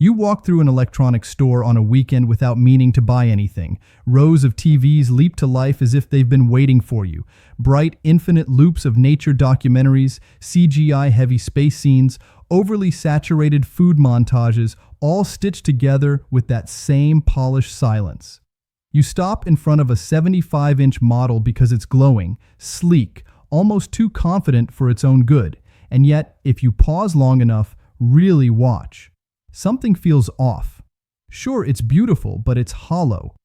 You walk through an electronics store on a weekend without meaning to buy anything. Rows of TVs leap to life as if they've been waiting for you. Bright, infinite loops of nature documentaries, CGI-heavy space scenes, overly saturated food montages, all stitched together with that same polished silence. You stop in front of a 75-inch model because it's glowing, sleek, almost too confident for its own good. And yet, if you pause long enough, really watch, something feels off. Sure, it's beautiful, but it's hollow.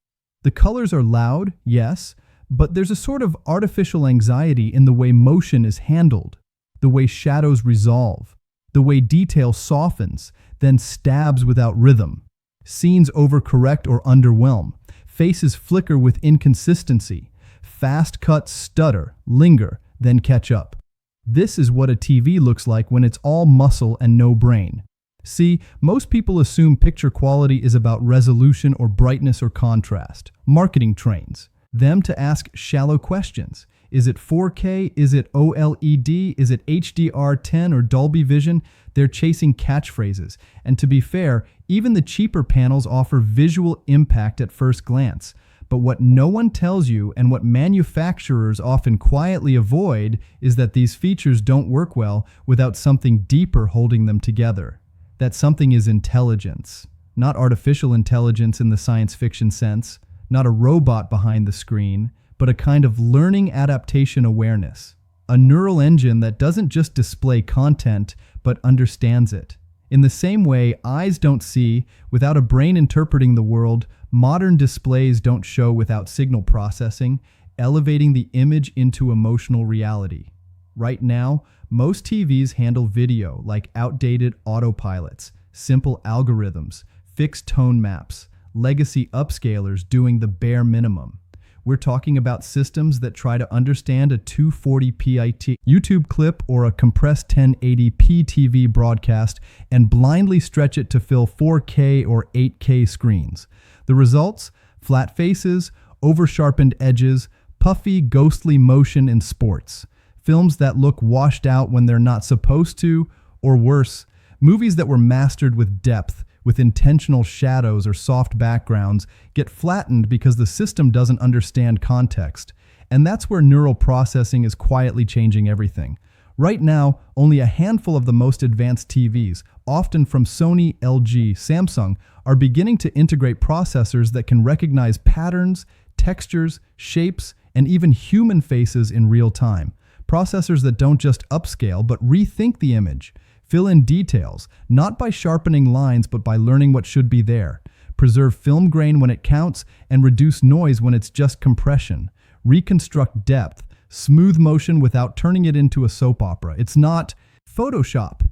The colors are loud, yes, but there's a sort of artificial anxiety in the way motion is handled, the way shadows resolve, the way detail softens, then stabs without rhythm. Scenes overcorrect or underwhelm. Faces flicker with inconsistency. Fast cuts stutter, linger, then catch up. This is what a TV looks like when it's all muscle and no brain. See, most people assume picture quality is about resolution or brightness or contrast. Marketing trains them to ask shallow questions. Is it 4K? Is it OLED? Is it HDR10 or Dolby Vision? They're chasing catchphrases. And to be fair, even the cheaper panels offer visual impact at first glance. But what no one tells you, and what manufacturers often quietly avoid, is that these features don't work well without something deeper holding them together. That something is intelligence. Not artificial intelligence in the science fiction sense, not a robot behind the screen, but a kind of learning adaptation awareness. A neural engine that doesn't just display content, but understands it. In the same way eyes don't see without a brain interpreting the world, modern displays don't show without signal processing, elevating the image into emotional reality. Right now, most TVs handle video like outdated autopilots, simple algorithms, fixed tone maps, legacy upscalers doing the bare minimum. We're talking about systems that try to understand a 240p YouTube clip or a compressed 1080p TV broadcast and blindly stretch it to fill 4K or 8K screens. The results? Flat faces, over-sharpened edges, puffy, ghostly motion in sports. Films that look washed out when they're not supposed to, or worse, movies that were mastered with depth, with intentional shadows or soft backgrounds, get flattened because the system doesn't understand context. And that's where neural processing is quietly changing everything. Right now, only a handful of the most advanced TVs, often from Sony, LG, Samsung, are beginning to integrate processors that can recognize patterns, textures, shapes, and even human faces in real time. Processors that don't just upscale, but rethink the image. Fill in details, not by sharpening lines, but by learning what should be there. Preserve film grain when it counts, and reduce noise when it's just compression. Reconstruct depth, smooth motion without turning it into a soap opera. It's not Photoshop.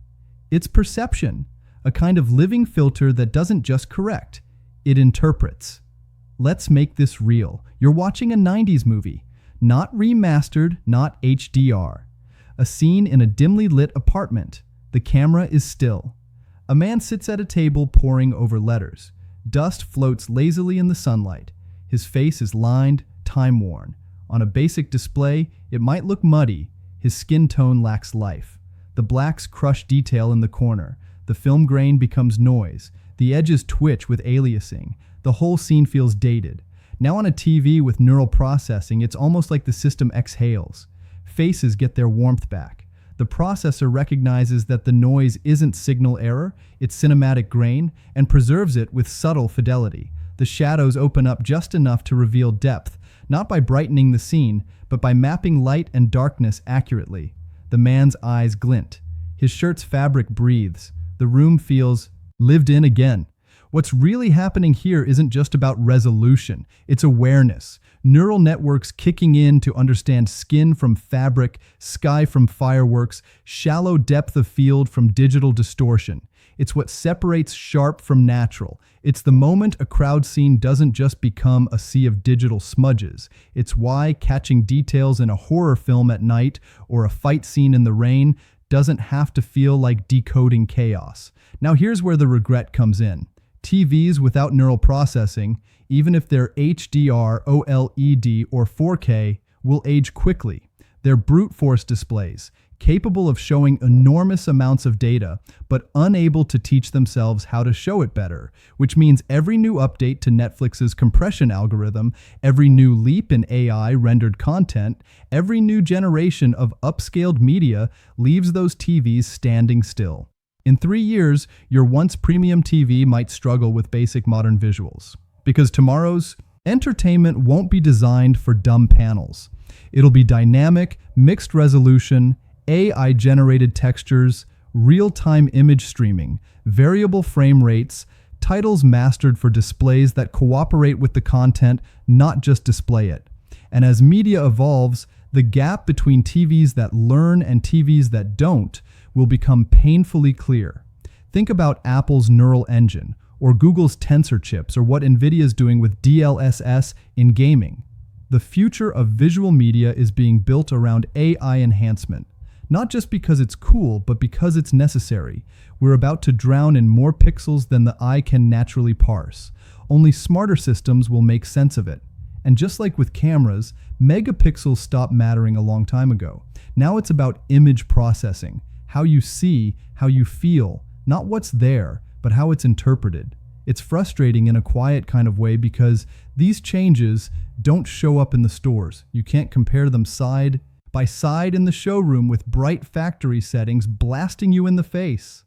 It's perception, a kind of living filter that doesn't just correct, it interprets. Let's make this real. You're watching a 90s movie. Not remastered, not HDR. A scene in a dimly lit apartment. The camera is still. A man sits at a table poring over letters. Dust floats lazily in the sunlight. His face is lined, time-worn. On a basic display, it might look muddy. His skin tone lacks life. The blacks crush detail in the corner. The film grain becomes noise. The edges twitch with aliasing. The whole scene feels dated. Now on a TV with neural processing, it's almost like the system exhales. Faces get their warmth back. The processor recognizes that the noise isn't signal error, it's cinematic grain, and preserves it with subtle fidelity. The shadows open up just enough to reveal depth, not by brightening the scene, but by mapping light and darkness accurately. The man's eyes glint. His shirt's fabric breathes. The room feels lived in again. What's really happening here isn't just about resolution, it's awareness. Neural networks kicking in to understand skin from fabric, sky from fireworks, shallow depth of field from digital distortion. It's what separates sharp from natural. It's the moment a crowd scene doesn't just become a sea of digital smudges. It's why catching details in a horror film at night or a fight scene in the rain doesn't have to feel like decoding chaos. Now here's where the regret comes in. TVs without neural processing, even if they're HDR, OLED, or 4K, will age quickly. They're brute force displays, capable of showing enormous amounts of data, but unable to teach themselves how to show it better, which means every new update to Netflix's compression algorithm, every new leap in AI-rendered content, every new generation of upscaled media leaves those TVs standing still. In 3 years, your once premium TV might struggle with basic modern visuals, because tomorrow's entertainment won't be designed for dumb panels. It'll be dynamic, mixed resolution, AI-generated textures, real-time image streaming, variable frame rates, titles mastered for displays that cooperate with the content, not just display it. And as media evolves, the gap between TVs that learn and TVs that don't will become painfully clear. Think about Apple's neural engine, or Google's tensor chips, or what NVIDIA's doing with DLSS in gaming. The future of visual media is being built around AI enhancement. Not just because it's cool, but because it's necessary. We're about to drown in more pixels than the eye can naturally parse. Only smarter systems will make sense of it. And just like with cameras, megapixels stopped mattering a long time ago. Now it's about image processing. How you see, how you feel, not what's there, but how it's interpreted. It's frustrating in a quiet kind of way because these changes don't show up in the stores. You can't compare them side by side in the showroom with bright factory settings blasting you in the face.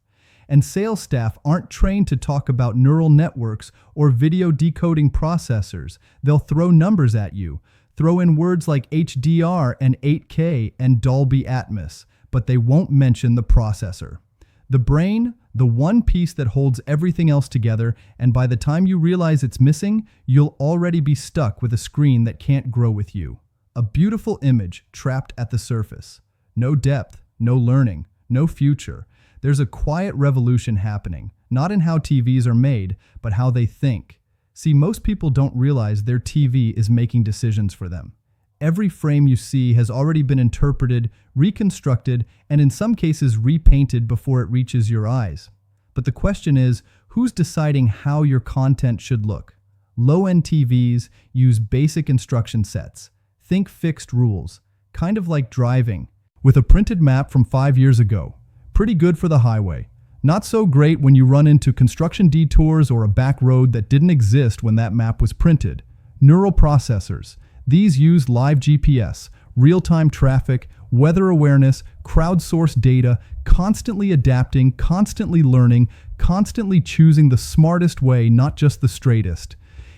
And sales staff aren't trained to talk about neural networks or video decoding processors. They'll throw numbers at you, throw in words like HDR and 8K and Dolby Atmos, but they won't mention the processor. The brain, the one piece that holds everything else together, and by the time you realize it's missing, you'll already be stuck with a screen that can't grow with you. A beautiful image trapped at the surface. No depth, no learning, no future. There's a quiet revolution happening, not in how TVs are made, but how they think. See, most people don't realize their TV is making decisions for them. Every frame you see has already been interpreted, reconstructed, and in some cases repainted before it reaches your eyes. But the question is, who's deciding how your content should look? Low-end TVs use basic instruction sets. Think fixed rules, kind of like driving, with a printed map from 5 years ago. Pretty good for the highway. Not so great when you run into construction detours or a back road that didn't exist when that map was printed. Neural processors. These use live GPS, real-time traffic, weather awareness, crowdsourced data, constantly adapting, constantly learning, constantly choosing the smartest way, not just the straightest.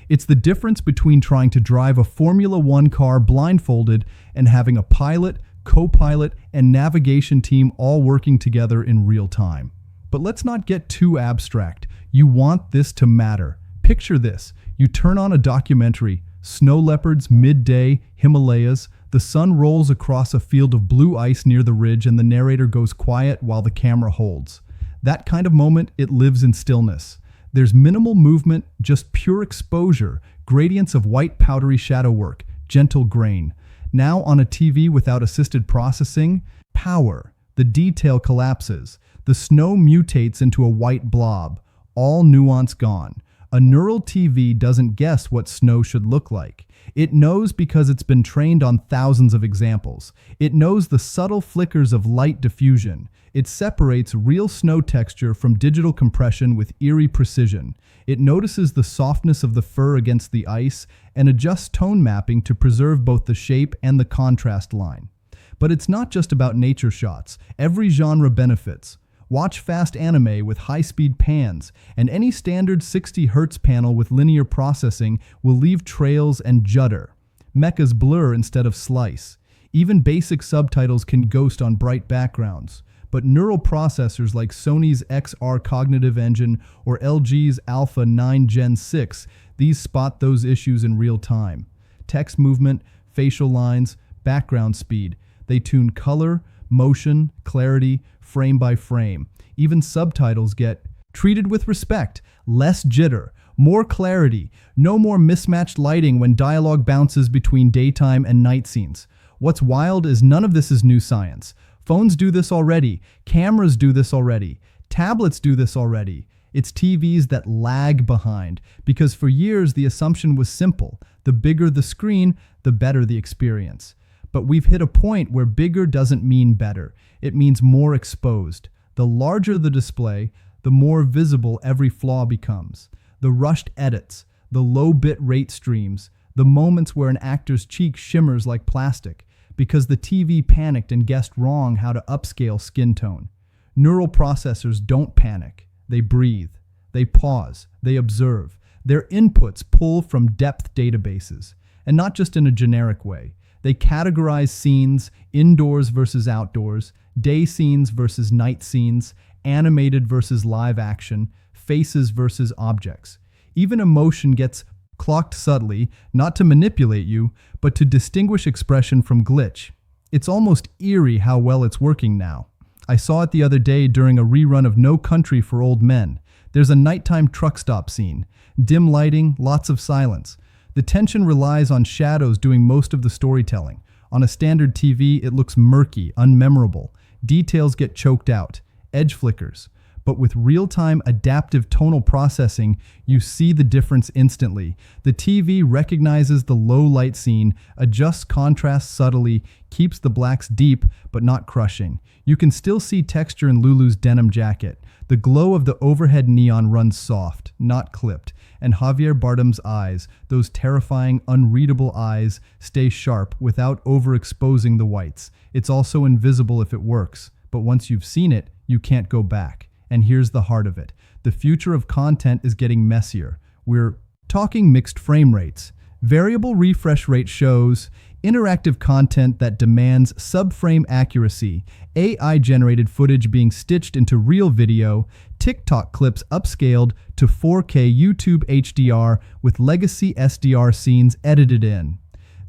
It's the difference between trying to drive a Formula One car blindfolded and having a pilot, co-pilot, and navigation team all working together in real time. But let's not get too abstract. You want this to matter. Picture this. You turn on a documentary, snow leopards, midday, Himalayas. The sun rolls across a field of blue ice near the ridge and the narrator goes quiet while the camera holds. That kind of moment, it lives in stillness. There's minimal movement, just pure exposure, gradients of white powdery shadow work, gentle grain. Now on a TV without assisted processing, power. The detail collapses. The snow mutates into a white blob. All nuance gone. A neural TV doesn't guess what snow should look like. It knows because it's been trained on thousands of examples. It knows the subtle flickers of light diffusion. It separates real snow texture from digital compression with eerie precision. It notices the softness of the fur against the ice and adjusts tone mapping to preserve both the shape and the contrast line. But it's not just about nature shots. Every genre benefits. Watch fast anime with high-speed pans, and any standard 60 Hz panel with linear processing will leave trails and judder. Mechas blur instead of slice. Even basic subtitles can ghost on bright backgrounds. But neural processors like Sony's XR Cognitive Engine or LG's Alpha 9 Gen 6, these spot those issues in real time. Text movement, facial lines, background speed. They tune color, motion, clarity, frame by frame. Even subtitles get treated with respect, less jitter, more clarity, no more mismatched lighting when dialogue bounces between daytime and night scenes. What's wild is none of this is new science. Phones do this already. Cameras do this already. Tablets do this already. It's TVs that lag behind, because for years the assumption was simple. The bigger the screen, the better the experience. But we've hit a point where bigger doesn't mean better. It means more exposed. The larger the display, the more visible every flaw becomes. The rushed edits, the low bit rate streams, the moments where an actor's cheek shimmers like plastic because the TV panicked and guessed wrong how to upscale skin tone. Neural processors don't panic. They breathe. They pause. They observe. Their inputs pull from depth databases, and not just in a generic way. They categorize scenes, indoors versus outdoors, day scenes versus night scenes, animated versus live action, faces versus objects. Even emotion gets clocked subtly, not to manipulate you, but to distinguish expression from glitch. It's almost eerie how well it's working now. I saw it the other day during a rerun of No Country for Old Men. There's a nighttime truck stop scene. Dim lighting, lots of silence. The tension relies on shadows doing most of the storytelling. On a standard TV, it looks murky, unmemorable. Details get choked out. Edge flickers. But with real-time adaptive tonal processing, you see the difference instantly. The TV recognizes the low light scene, adjusts contrast subtly, keeps the blacks deep but not crushing. You can still see texture in Lulu's denim jacket. The glow of the overhead neon runs soft, not clipped. And Javier Bardem's eyes, those terrifying, unreadable eyes, stay sharp without overexposing the whites. It's also invisible if it works, but once you've seen it, you can't go back. And here's the heart of it. The future of content is getting messier. We're talking mixed frame rates, variable refresh rate shows, interactive content that demands subframe accuracy, AI-generated footage being stitched into real video, TikTok clips upscaled to 4K YouTube HDR with legacy SDR scenes edited in.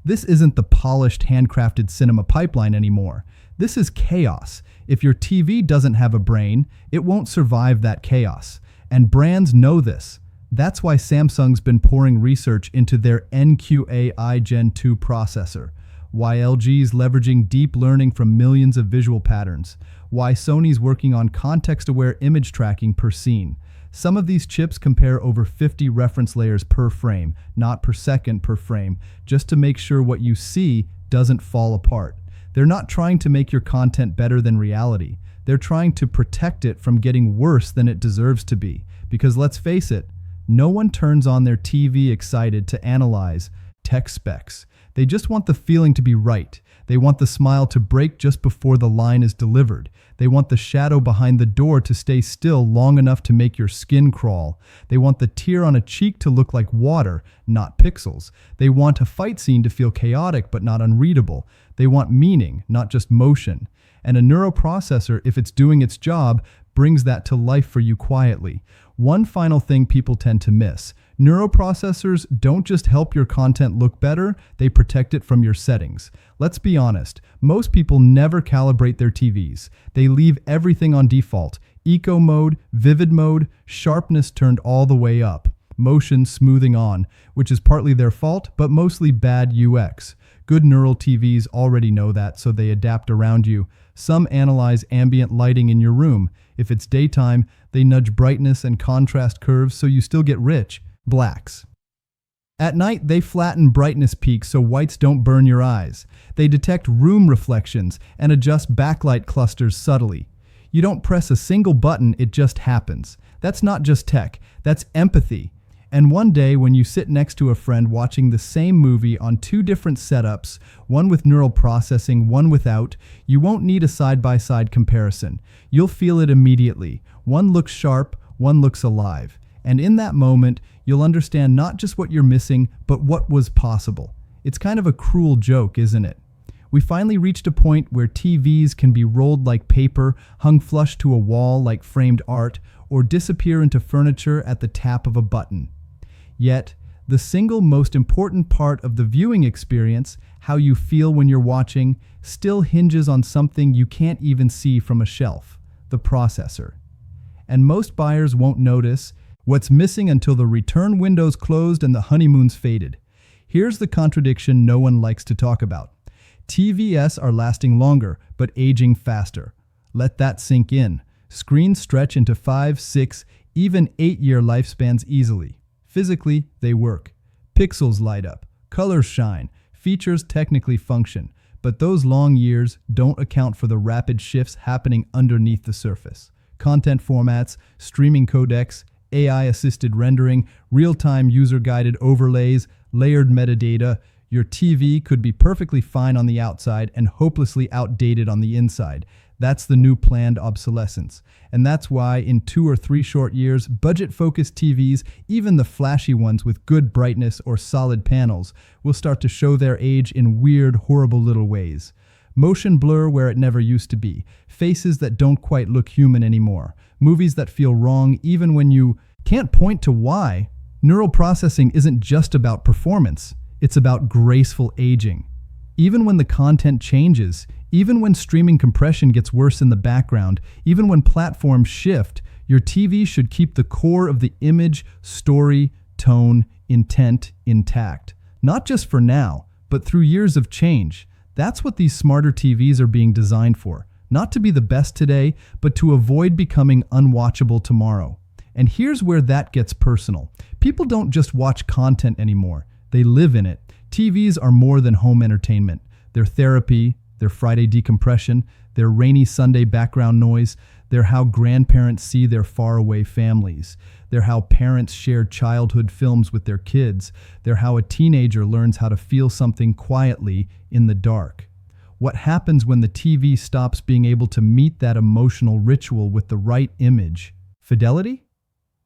This isn't the polished, handcrafted cinema pipeline anymore. This is chaos. If your TV doesn't have a brain, it won't survive that chaos. And brands know this. That's why Samsung's been pouring research into their NQAI Gen 2 processor, why LG's leveraging deep learning from millions of visual patterns, why Sony's working on context-aware image tracking per scene. Some of these chips compare over 50 reference layers per frame, not per second per frame, just to make sure what you see doesn't fall apart. They're not trying to make your content better than reality. They're trying to protect it from getting worse than it deserves to be. Because let's face it, no one turns on their TV excited to analyze tech specs. They just want the feeling to be right. They want the smile to break just before the line is delivered. They want the shadow behind the door to stay still long enough to make your skin crawl. They want the tear on a cheek to look like water, not pixels. They want a fight scene to feel chaotic but not unreadable. They want meaning, not just motion. And a neuroprocessor, if it's doing its job, brings that to life for you quietly. One final thing people tend to miss. Neuroprocessors don't just help your content look better, they protect it from your settings. Let's be honest, most people never calibrate their TVs. They leave everything on default. Eco mode, vivid mode, sharpness turned all the way up. Motion smoothing on, which is partly their fault, but mostly bad UX. Good neural TVs already know that, so they adapt around you. Some analyze ambient lighting in your room. If it's daytime, they nudge brightness and contrast curves so you still get rich blacks. At night, they flatten brightness peaks so whites don't burn your eyes. They detect room reflections and adjust backlight clusters subtly. You don't press a single button, it just happens. That's not just tech, that's empathy. And one day, when you sit next to a friend watching the same movie on two different setups, one with neural processing, one without, you won't need a side-by-side comparison. You'll feel it immediately. One looks sharp, one looks alive. And in that moment, you'll understand not just what you're missing, but what was possible. It's kind of a cruel joke, isn't it? We finally reached a point where TVs can be rolled like paper, hung flush to a wall like framed art, or disappear into furniture at the tap of a button. Yet, the single most important part of the viewing experience, how you feel when you're watching, still hinges on something you can't even see from a shelf, the processor. And most buyers won't notice what's missing until the return window's closed and the honeymoon's faded. Here's the contradiction no one likes to talk about. TVS are lasting longer, but aging faster. Let that sink in. Screens stretch into 5, 6, even 8-year lifespans easily. Physically, they work. Pixels light up. Colors shine. Features technically function. But those long years don't account for the rapid shifts happening underneath the surface. Content formats, streaming codecs, AI-assisted rendering, real-time user-guided overlays, layered metadata. Your TV could be perfectly fine on the outside and hopelessly outdated on the inside. That's the new planned obsolescence. And that's why in 2 or 3 short years, budget-focused TVs, even the flashy ones with good brightness or solid panels, will start to show their age in weird, horrible little ways. Motion blur where it never used to be. Faces that don't quite look human anymore. Movies that feel wrong even when you can't point to why. Neural processing isn't just about performance. It's about graceful aging. Even when the content changes, even when streaming compression gets worse in the background, even when platforms shift, your TV should keep the core of the image, story, tone, intent intact. Not just for now, but through years of change. That's what these smarter TVs are being designed for. Not to be the best today, but to avoid becoming unwatchable tomorrow. And here's where that gets personal. People don't just watch content anymore. They live in it. TVs are more than home entertainment. They're therapy, they're Friday decompression, they're rainy Sunday background noise, they're how grandparents see their faraway families. They're how parents share childhood films with their kids. They're how a teenager learns how to feel something quietly in the dark. What happens when the TV stops being able to meet that emotional ritual with the right image? Fidelity?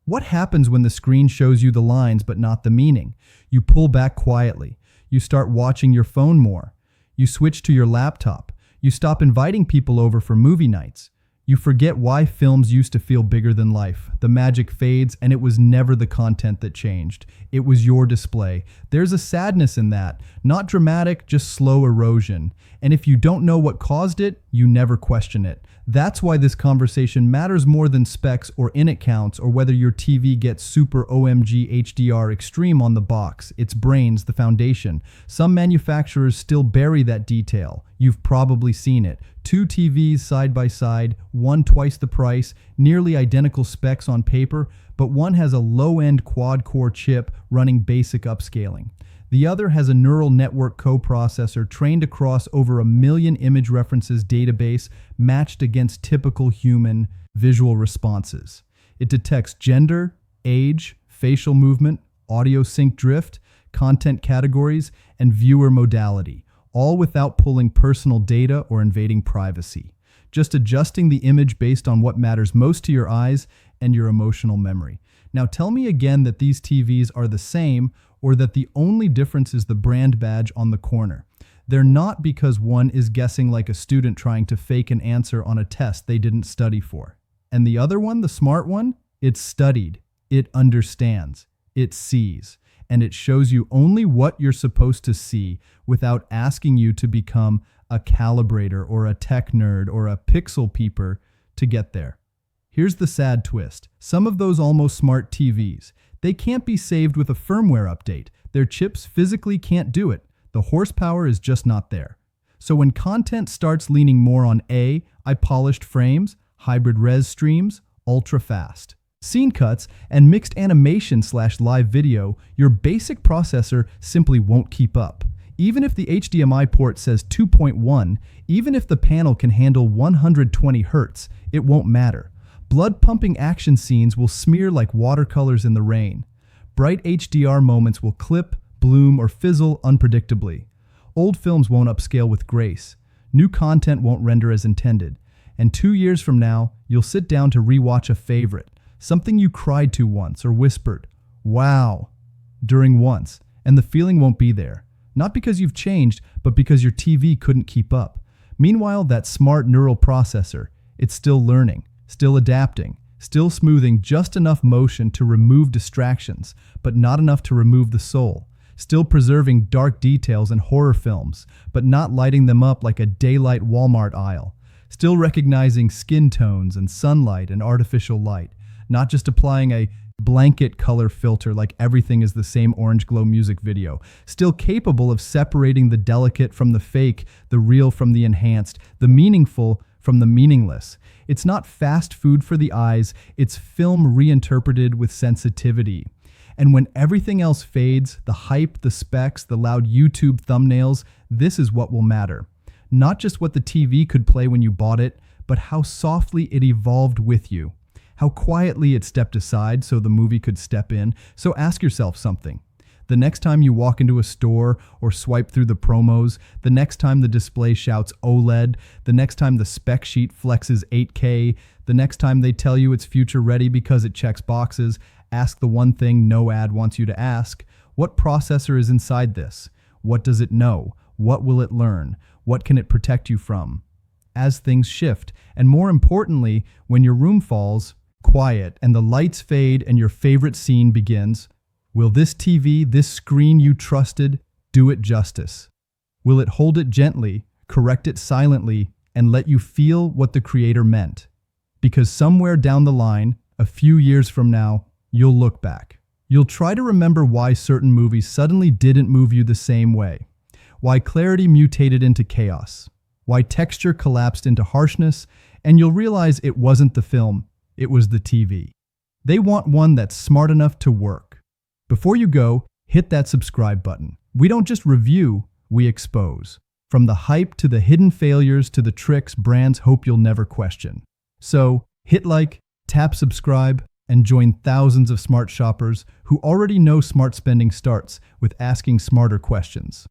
What happens when the screen shows you the lines but not the meaning? You pull back quietly. You start watching your phone more. You switch to your laptop. You stop inviting people over for movie nights. You forget why films used to feel bigger than life. The magic fades, and it was never the content that changed. It was your display. There's a sadness in that. Not dramatic, just slow erosion. And if you don't know what caused it, you never question it. That's why this conversation matters more than specs or in-it counts or whether your TV gets Super OMG HDR Extreme on the box. It's brains, the foundation. Some manufacturers still bury that detail. You've probably seen it. 2 TVs side by side, one twice the price, nearly identical specs on paper, but one has a low-end quad-core chip running basic upscaling. The other has a neural network coprocessor trained across over 1 million image references database matched against typical human visual responses. It detects gender, age, facial movement, audio sync drift, content categories, and viewer modality, all without pulling personal data or invading privacy. Just adjusting the image based on what matters most to your eyes and your emotional memory. Now tell me again that these TVs are the same or that the only difference is the brand badge on the corner. They're not because one is guessing like a student trying to fake an answer on a test they didn't study for. And the other one, the smart one, it's studied, it understands, it sees, and it shows you only what you're supposed to see without asking you to become a calibrator or a tech nerd or a pixel peeper to get there. Here's the sad twist. Some of those almost smart TVs, they can't be saved with a firmware update. Their chips physically can't do it. The horsepower is just not there. So when content starts leaning more on polished frames, hybrid res streams, ultra fast scene cuts, and mixed animation/live video, your basic processor simply won't keep up. Even if the HDMI port says 2.1, even if the panel can handle 120 Hz, it won't matter. Blood-pumping action scenes will smear like watercolors in the rain. Bright HDR moments will clip, bloom, or fizzle unpredictably. Old films won't upscale with grace. New content won't render as intended. And 2 years from now, you'll sit down to rewatch a favorite, something you cried to once or whispered, "Wow," during once, and the feeling won't be there. Not because you've changed, but because your TV couldn't keep up. Meanwhile, that smart neural processor, it's still learning, still adapting, still smoothing just enough motion to remove distractions, but not enough to remove the soul. Still preserving dark details in horror films, but not lighting them up like a daylight Walmart aisle. Still recognizing skin tones and sunlight and artificial light. Not just applying a blanket color filter like everything is the same orange glow music video. Still capable of separating the delicate from the fake, the real from the enhanced, the meaningful from the meaningless. It's not fast food for the eyes, it's film reinterpreted with sensitivity. And when everything else fades, the hype, the specs, the loud YouTube thumbnails, this is what will matter. Not just what the TV could play when you bought it, but how softly it evolved with you. How quietly it stepped aside so the movie could step in. So ask yourself something. The next time you walk into a store or swipe through the promos, the next time the display shouts OLED, the next time the spec sheet flexes 8K, the next time they tell you it's future ready because it checks boxes, ask the one thing no ad wants you to ask. What processor is inside this? What does it know? What will it learn? What can it protect you from? As things shift, and more importantly, when your room falls quiet and the lights fade and your favorite scene begins, will this TV, this screen you trusted, do it justice? Will it hold it gently, correct it silently, and let you feel what the creator meant? Because somewhere down the line, a few years from now, you'll look back. You'll try to remember why certain movies suddenly didn't move you the same way, why clarity mutated into chaos, why texture collapsed into harshness, and you'll realize it wasn't the film, it was the TV. They want one that's smart enough to work. Before you go, hit that subscribe button. We don't just review, we expose. From the hype to the hidden failures to the tricks brands hope you'll never question. So, hit like, tap subscribe, and join thousands of smart shoppers who already know smart spending starts with asking smarter questions.